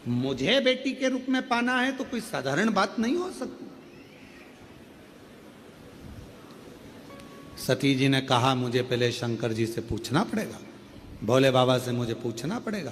मुझे बेटी के रूप में पाना है तो कोई साधारण बात नहीं हो सकती। सती जी ने कहा मुझे पहले शंकर जी से पूछना पड़ेगा, भोले बाबा से मुझे पूछना पड़ेगा,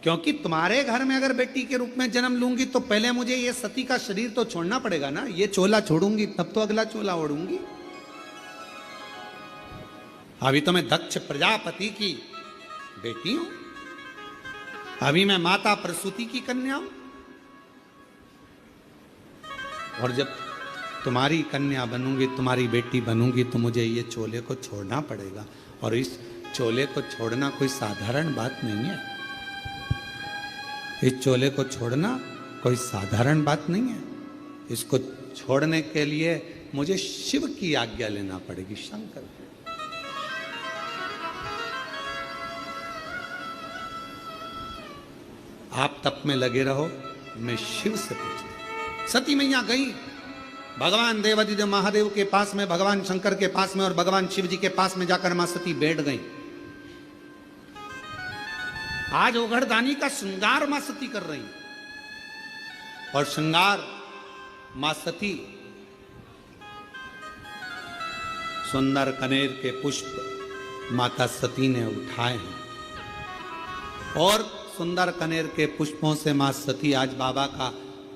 क्योंकि तुम्हारे घर में अगर बेटी के रूप में जन्म लूंगी तो पहले मुझे ये सती का शरीर तो छोड़ना पड़ेगा ना। ये चोला छोड़ूंगी तब तो अगला चोला ओढ़ूंगी। अभी तो मैं दक्ष प्रजापति की बेटी हूं, अभी मैं माता प्रसूति की कन्या हूं, और जब तुम्हारी कन्या बनूंगी, तुम्हारी बेटी बनूंगी, तो मुझे ये चोले को छोड़ना पड़ेगा। और इस चोले को छोड़ना कोई साधारण बात नहीं है। इस चोले को छोड़ना कोई साधारण बात नहीं है। इसको छोड़ने के लिए मुझे शिव की आज्ञा लेना पड़ेगी, शंकर की। आप तप में लगे रहो, मैं शिव से पूछता। सती मैया गई भगवान देवादिदेव महादेव के पास में, भगवान शंकर के पास में और भगवान शिव जी के पास में जाकर मां सती बैठ गई। आज ओघड़दानी का श्रृंगार मां सती कर रही, और श्रृंगार मां सती सुंदर कनेर के पुष्प माता सती ने उठाए हैं, और सुंदर कनेर के पुष्पों से मां सती आज बाबा का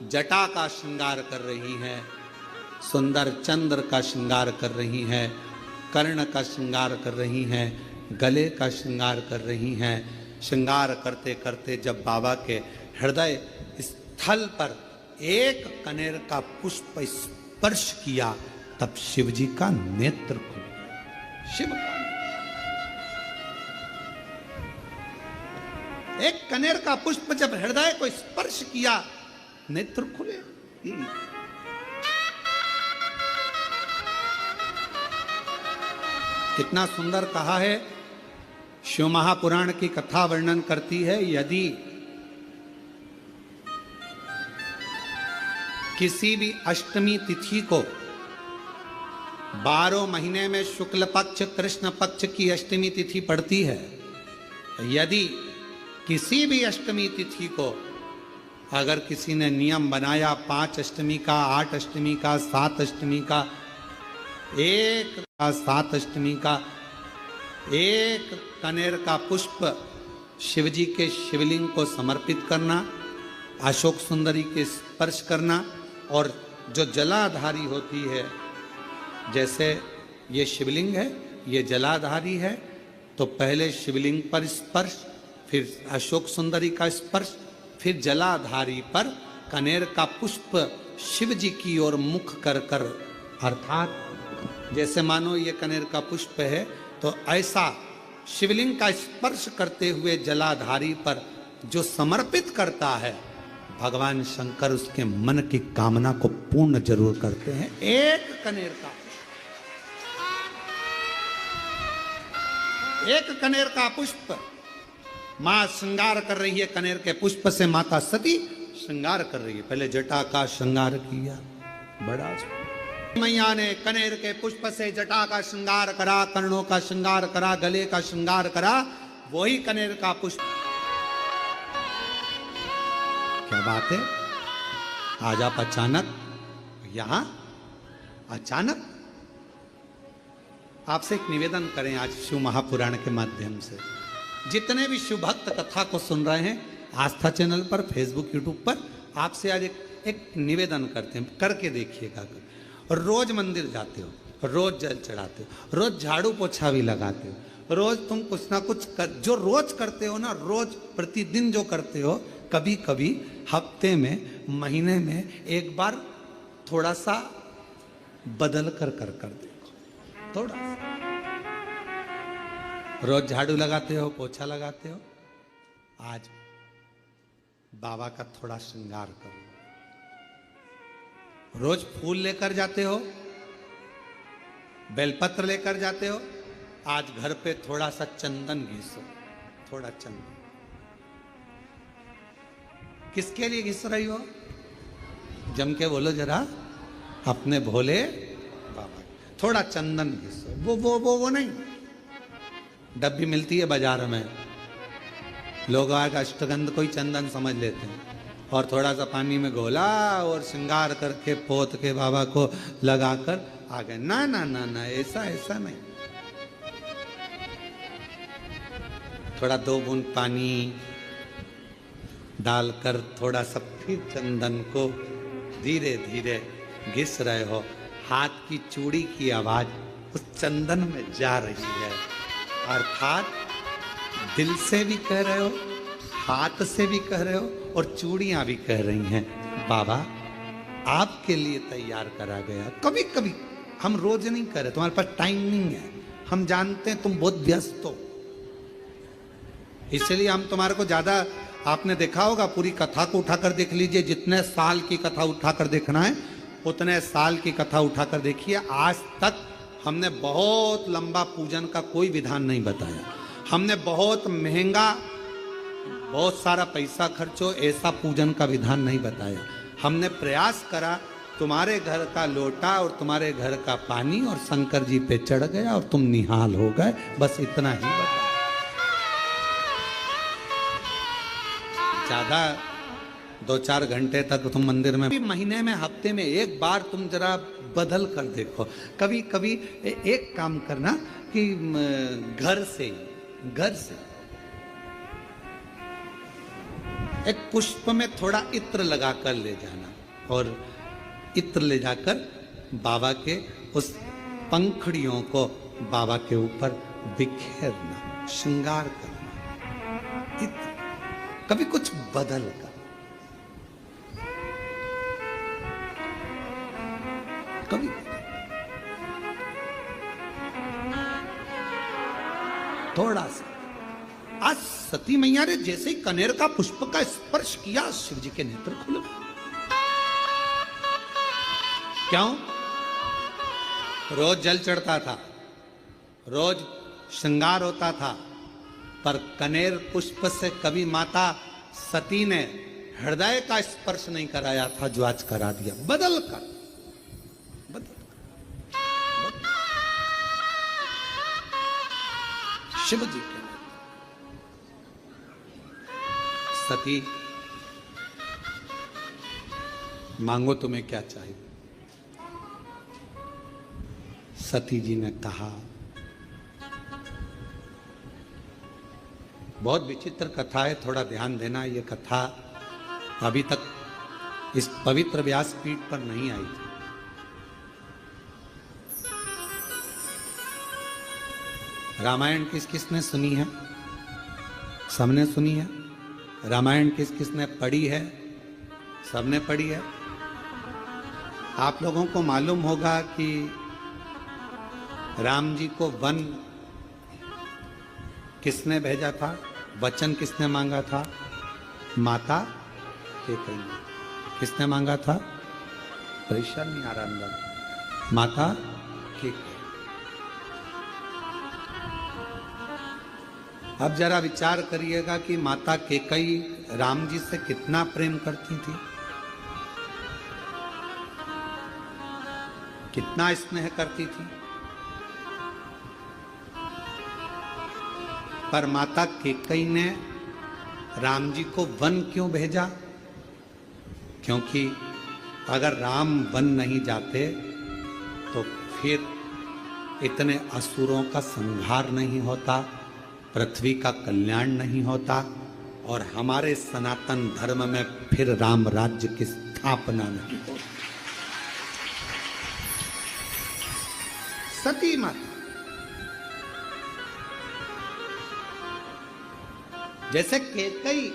जटा का श्रृंगार कर रही है, सुंदर चंद्र का श्रृंगार कर रही है, कर्ण का श्रृंगार कर रही हैं, गले का श्रृंगार कर रही हैं। श्रृंगार करते करते जब बाबा के हृदय स्थल पर एक कनेर का पुष्प स्पर्श किया, तब शिव जी का नेत्र खुल गया। शिव का एक कनेर का पुष्प जब हृदय को स्पर्श किया, नेत्र खुले। कितना सुंदर कहा है। शिव महापुराण की कथा वर्णन करती है, यदि किसी भी अष्टमी तिथि को 12 महीने में शुक्ल पक्ष कृष्ण पक्ष की अष्टमी तिथि पड़ती है, यदि किसी भी अष्टमी तिथि को अगर किसी ने नियम बनाया 5 अष्टमी का, 8 अष्टमी का, 7 अष्टमी का, 7 अष्टमी का एक कनेर का पुष्प शिव जी के शिवलिंग को समर्पित करना, अशोक सुंदरी के स्पर्श करना, और जो जलाधारी होती है, जैसे ये शिवलिंग है, ये जलाधारी है, तो पहले शिवलिंग पर स्पर्श, फिर अशोक सुंदरी का स्पर्श, फिर जलाधारी पर कनेर का पुष्प शिव जी की ओर मुख कर कर, अर्थात जैसे मानो ये कनेर का पुष्प है, तो ऐसा शिवलिंग का स्पर्श करते हुए जलाधारी पर जो समर्पित करता है, भगवान शंकर उसके मन की कामना को पूर्ण जरूर करते हैं। एक कनेर का पुष्प, एक कनेर का पुष्प मां श्रृंगार कर रही है। कनेर के पुष्प से माता सती श्रृंगार कर रही है। पहले जटा का श्रृंगार किया, बड़ा मैया ने कनेर के पुष्प से जटा का श्रृंगार करा, कर्णों का श्रृंगार करा, गले का श्रृंगार करा, वही कनेर का पुष्प। क्या बात है। आज आप अचानक यहां, अचानक आपसे एक निवेदन करें आज शिव महापुराण के माध्यम से, जितने भी शिव भक्त कथा को सुन रहे हैं आस्था चैनल पर, फेसबुक, यूट्यूब पर, आपसे आज एक निवेदन करते हैं, करके देखिएगा। रोज मंदिर जाते हो, रोज जल चढ़ाते हो, रोज झाड़ू पोछा भी लगाते हो, रोज तुम कुछ ना कुछ जो रोज करते हो ना, रोज प्रतिदिन जो करते हो, कभी कभी हफ्ते में, महीने में एक बार थोड़ा सा बदल कर देखो, थोड़ा सा। रोज झाड़ू लगाते हो, पोछा लगाते हो, आज बाबा का थोड़ा श्रृंगार करो। रोज फूल लेकर जाते हो, बेलपत्र लेकर जाते हो, आज घर पे थोड़ा सा चंदन घिसो, थोड़ा चंदन। किसके लिए घिस रही हो? जम के बोलो जरा, अपने भोले बाबा। थोड़ा चंदन घिसो, वो नहीं, डब्बी मिलती है बाजार में, लोग आग अष्टगंध को ही चंदन समझ लेते हैं और थोड़ा सा पानी में घोला और श्रृंगार करके पोत के बाबा को लगाकर आ गए। ना ना ना ना, ऐसा ऐसा नहीं। थोड़ा 2 बूंद पानी डालकर थोड़ा सा फिर चंदन को धीरे धीरे घिस रहे हो। हाथ की चूड़ी की आवाज उस चंदन में जा रही है, अर्थात दिल से भी कह रहे हो, हाथ से भी कह रहे हो और चूड़ियां भी कह रही हैं, बाबा आपके लिए तैयार करा गया। कभी कभी हम रोज नहीं कर रहे, तुम्हारे पास टाइम नहीं है, हम जानते हैं तुम बहुत व्यस्त हो, इसलिए हम तुम्हारे को ज्यादा, आपने देखा होगा पूरी कथा को उठाकर देख लीजिए, जितने साल की कथा उठाकर देखना है उतने साल की कथा उठाकर देखिए। आज तक हमने बहुत लंबा पूजन का कोई विधान नहीं बताया, हमने बहुत महंगा, बहुत सारा पैसा खर्चो ऐसा पूजन का विधान नहीं बताया। हमने प्रयास करा तुम्हारे घर का लोटा और तुम्हारे घर का पानी और शंकर जी पे चढ़ गया और तुम निहाल हो गए, बस इतना ही बताया। ज्यादा 2-4 घंटे तक तुम मंदिर में, महीने में, हफ्ते में एक बार तुम जरा बदल कर देखो। कभी कभी एक काम करना कि घर से एक पुष्प में थोड़ा इत्र लगा कर ले जाना और इत्र ले जाकर बाबा के उस पंखड़ियों को बाबा के ऊपर बिखेरना, श्रृंगार करना, इत्र, कभी कुछ बदल कर, कभी थोड़ा सा। आज सती मैया ने जैसे ही कनेर का पुष्प का स्पर्श किया, शिव जी के नेत्र खुल गए। क्यों? रोज जल चढ़ता था, रोज श्रृंगार होता था, पर कनेर पुष्प से कभी माता सती ने हृदय का स्पर्श नहीं कराया था, जो आज करा दिया, बदल कर। शिव जी के सती, मांगो तुम्हें क्या चाहिए। सती जी ने कहा, बहुत विचित्र कथा है, थोड़ा ध्यान देना। ये कथा अभी तक इस पवित्र व्यासपीठ पर नहीं आई थी। रामायण किस किसने सुनी है? सबने सुनी है। रामायण किस किसने पढ़ी है? सबने पढ़ी है। आप लोगों को मालूम होगा कि राम जी को वन किसने भेजा था, वचन किसने मांगा था? माता कैकेयी ने। किसने मांगा था? परेशान नहीं आ रहा अंदर। माता कैकेयी। अब जरा विचार करिएगा कि माता कैकेयी राम जी से कितना प्रेम करती थी, कितना स्नेह करती थी। पर माता कैकेयी ने राम जी को वन क्यों भेजा? क्योंकि अगर राम वन नहीं जाते तो फिर इतने असुरों का संहार नहीं होता, पृथ्वी का कल्याण नहीं होता और हमारे सनातन धर्म में फिर राम राज्य की स्थापना नहीं होती। सती माता, जैसे कैकेयी,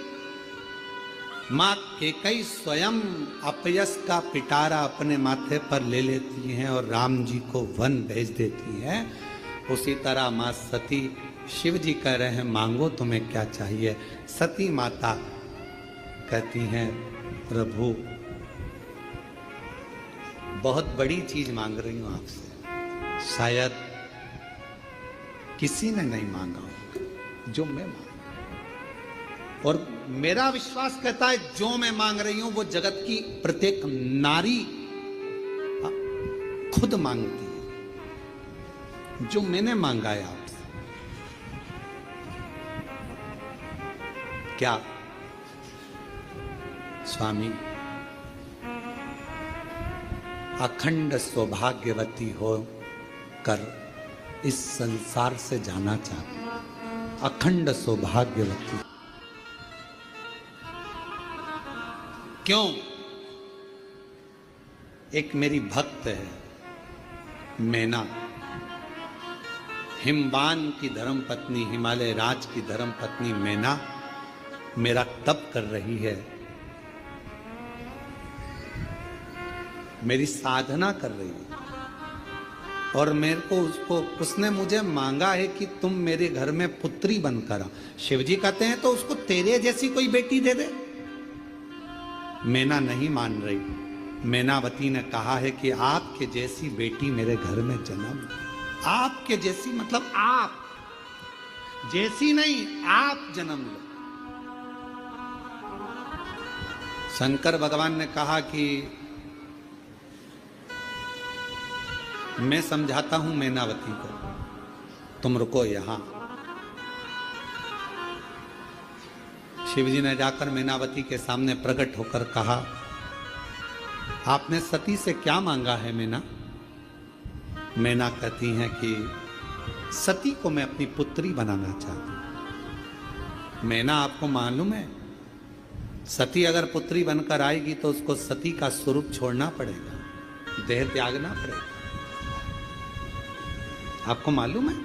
मां कैकेयी स्वयं अपयश का पिटारा अपने माथे पर ले लेती हैं और राम जी को वन भेज देती हैं, उसी तरह मां सती, शिव जी कह रहे हैं मांगो तुम्हें क्या चाहिए। सती माता कहती हैं प्रभु बहुत बड़ी चीज मांग रही हूं आपसे, शायद किसी ने नहीं मांगा होगा जो मैं मांग, और मेरा विश्वास कहता है जो मैं मांग रही हूं वो जगत की प्रत्येक नारी खुद मांगती है, जो मैंने मांगा है आपसे। क्या स्वामी अखंड सौभाग्यवती हो कर इस संसार से जाना चाहती हूं। अखंड सौभाग्यवती क्यों? एक मेरी भक्त है मैना, हिमवान की धर्म पत्नी, हिमालय राज की धर्म पत्नी मैना मेरा तप कर रही है, मेरी साधना कर रही है। और मेरे को उसने मुझे मांगा है कि तुम मेरे घर में पुत्री बनकर आ। शिवजी कहते हैं तो उसको तेरे जैसी कोई बेटी दे दे। मैना नहीं मान रही। मैनावती ने कहा है कि आपके जैसी बेटी मेरे घर में जन्म, आपके जैसी मतलब आप जैसी नहीं, आप जन्म लो। शंकर भगवान ने कहा कि मैं समझाता हूं मैनावती को, तुम रुको यहां। शिवजी ने जाकर मैनावती के सामने प्रकट होकर कहा, आपने सती से क्या मांगा है मैना? मैना कहती हैं कि सती को मैं अपनी पुत्री बनाना चाहती हूं। मैना आपको मालूम है, सती अगर पुत्री बनकर आएगी तो उसको सती का स्वरूप छोड़ना पड़ेगा, देह त्यागना पड़ेगा। आपको मालूम है?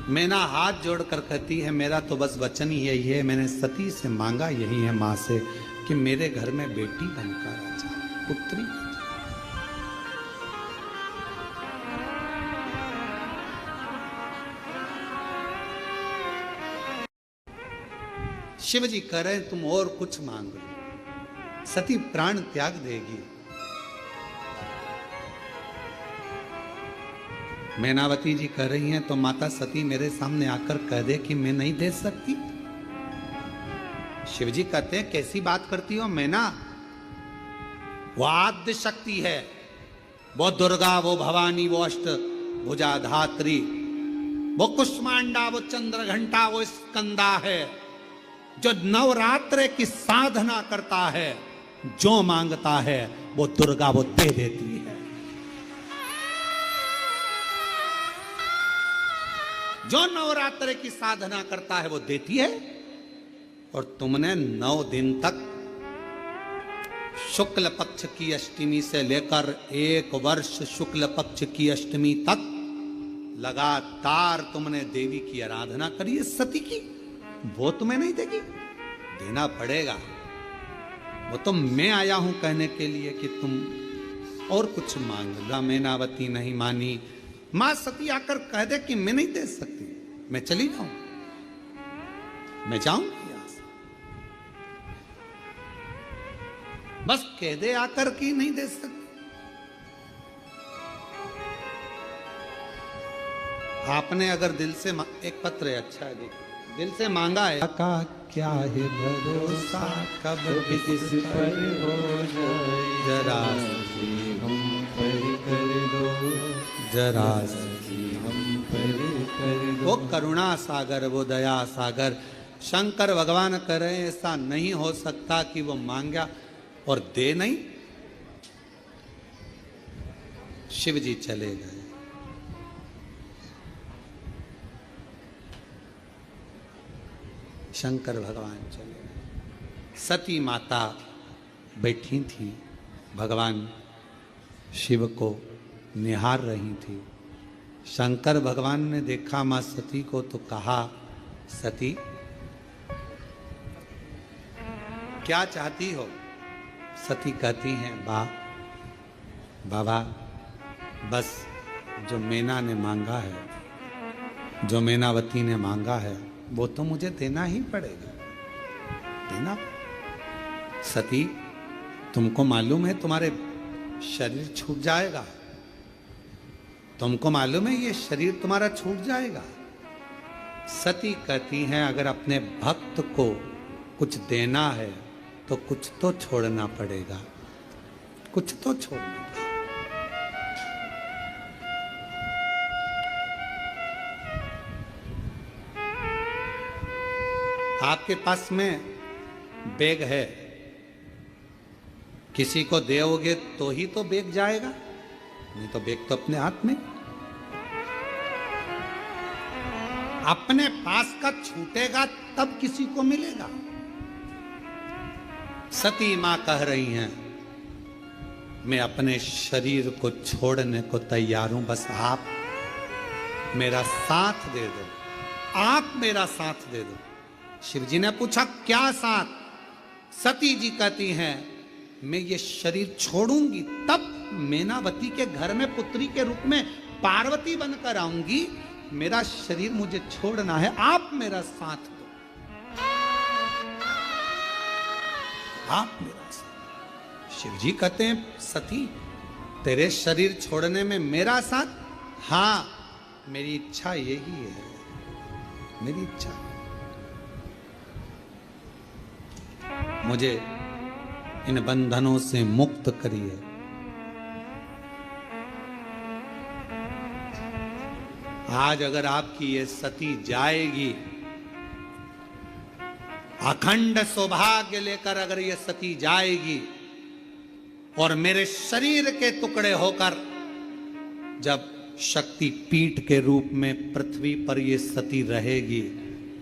मैना हाथ जोड़कर कहती है मेरा तो बस वचन ही यही है, मैंने सती से मांगा यही है मां से कि मेरे घर में बेटी बनकर आ जाए, पुत्री। शिव जी कह रहे तुम और कुछ मांग लो, सती प्राण त्याग देगी। मैनावती जी कह रही हैं तो माता सती मेरे सामने आकर कह दे कि मैं नहीं दे सकती। शिव जी कहते हैं कैसी बात करती हो मैना, वो आद्य शक्ति है, वो दुर्गा, वो भवानी, वो अष्ट भुजा धात्री, वो कुष्मांडा, वो चंद्र घंटा, वो स्कंदा है, जो नवरात्र की साधना करता है, जो मांगता है वो दुर्गा वो दे देती है। जो नवरात्र की साधना करता है वो देती है। और तुमने 9 दिन तक शुक्ल पक्ष की अष्टमी से लेकर 1 वर्ष शुक्ल पक्ष की अष्टमी तक लगातार तुमने देवी की आराधना करी है सती की, वो तुम्हें नहीं देगी? देना पड़ेगा। वो तो मैं आया हूं कहने के लिए कि तुम और कुछ मांग लो। मैनावती नहीं मानी। मां सती आकर कह दे कि मैं नहीं दे सकती, मैं चली जाऊं, मैं जाऊंगी यहां से, बस कह दे आकर कि नहीं दे सकती। आपने अगर दिल से एक पत्र है, अच्छा है, देखो दिल से मांगा है का क्या है भरोसा, कब किस पर हो जाए, जरा हम पर कर दो, जरा हम पर कर दो। वो करुणा सागर, वो दया सागर शंकर भगवान कह रहे हैं ऐसा नहीं हो सकता कि वो मांगा और दे नहीं। शिव जी चले गए। शंकर भगवान चले गए। सती माता बैठी थी, भगवान शिव को निहार रही थी। शंकर भगवान ने देखा मां सती को तो कहा, सती क्या चाहती हो? सती कहती हैं बाबा बस जो मैना ने मांगा है, जो मैनावती ने मांगा है वो तो मुझे देना ही पड़ेगा, देना। सती तुमको मालूम है तुम्हारे शरीर छूट जाएगा, तुमको मालूम है ये शरीर तुम्हारा छूट जाएगा। सती कहती हैं अगर अपने भक्त को कुछ देना है तो कुछ तो छोड़ना पड़ेगा, कुछ तो छोड़ना पड़ेगा। आपके पास में बैग है, किसी को दोगे तो ही तो बैग जाएगा, नहीं तो बैग तो अपने हाथ में। अपने पास का छूटेगा तब किसी को मिलेगा। सती मां कह रही हैं, मैं अपने शरीर को छोड़ने को तैयार हूं, बस आप मेरा साथ दे दो, आप मेरा साथ दे दो। शिव जी ने पूछा क्या साथ? सती जी कहती हैं, मैं ये शरीर छोड़ूंगी तब मैनावती के घर में पुत्री के रूप में पार्वती बनकर आऊंगी। मेरा शरीर मुझे छोड़ना है, आप मेरा साथ दो, आप मेरा साथ। शिव जी कहते हैं, सती तेरे शरीर छोड़ने में मेरा साथ? हां, मेरी इच्छा यही है, मेरी इच्छा। मुझे इन बंधनों से मुक्त करिए। आज अगर आपकी ये सती जाएगी, अखंड सौभाग्य लेकर अगर ये सती जाएगी और मेरे शरीर के टुकड़े होकर जब शक्ति पीठ के रूप में पृथ्वी पर ये सती रहेगी,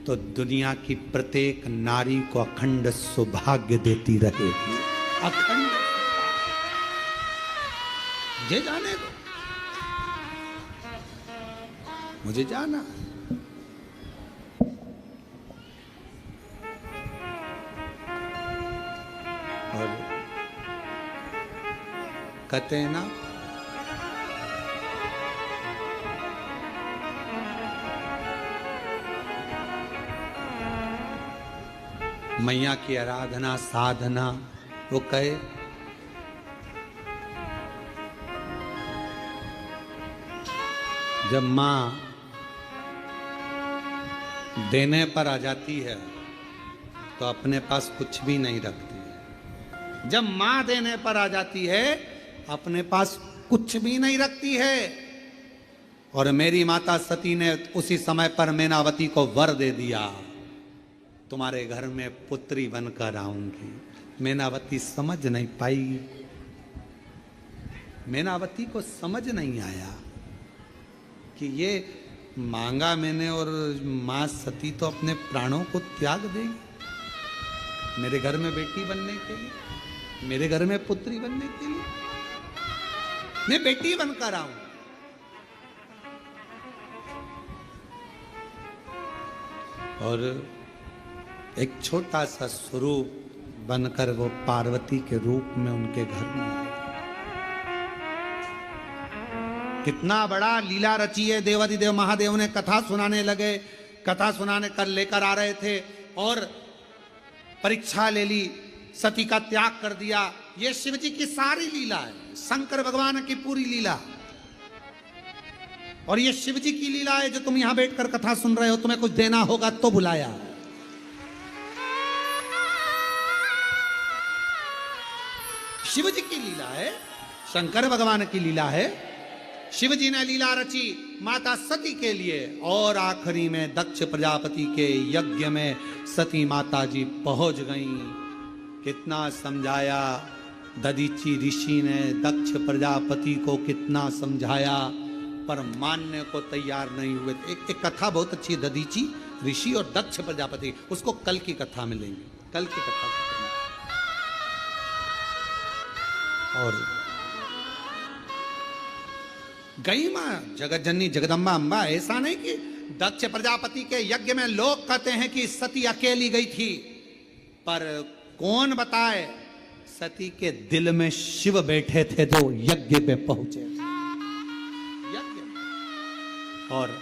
तो दुनिया की प्रत्येक नारी को अखंड सौभाग्य देती रहेगी। अखंड। मुझे जाने दो, मुझे जाना। और कहते हैं ना, मैया की आराधना साधना, वो कहे जब मां देने पर आ जाती है तो अपने पास कुछ भी नहीं रखती है। जब मां देने पर आ जाती है अपने पास कुछ भी नहीं रखती है। और मेरी माता सती ने उसी समय पर मैनावती को वर दे दिया, तुम्हारे घर में पुत्री बनकर आऊंगी। मैनावती समझ नहीं पाई, मैनावती को समझ नहीं आया कि ये मांगा मैंने और मां सती तो अपने प्राणों को त्याग देगी मेरे घर में बेटी बनने के लिए, मेरे घर में पुत्री बनने के लिए। मैं बेटी बनकर आऊं। और एक छोटा सा स्वरूप बनकर वो पार्वती के रूप में उनके घर में आए। कितना बड़ा लीला रची है। देवाधिदेव महादेव ने कथा सुनाने लगे, कथा सुनाने कर लेकर आ रहे थे और परीक्षा ले ली, सती का त्याग कर दिया। ये शिव जी की सारी लीला है, शंकर भगवान की पूरी लीला। और ये शिव जी की लीला है जो तुम यहां बैठकर कथा सुन रहे हो। तुम्हें कुछ देना होगा तो बुलाया। शिव जी की लीला है, शंकर भगवान की लीला है। शिव जी ने लीला रची माता सती के लिए और आखिरी में दक्ष प्रजापति के यज्ञ में सती माता जी पहुंच गईं। कितना समझाया दधीची ऋषि ने, दक्ष प्रजापति को कितना समझाया पर मानने को तैयार नहीं हुए। एक कथा बहुत अच्छी, दधीची ऋषि और दक्ष प्रजापति, उसको कल की कथा में लेंगे, कल की कथा। और गई मां जगत जननी जगदम्बा अम्बा। ऐसा नहीं कि दक्ष प्रजापति के यज्ञ में लोग कहते हैं कि सती अकेली गई थी, पर कौन बताए सती के दिल में शिव बैठे थे जो यज्ञ पे पहुंचे। यज्ञ और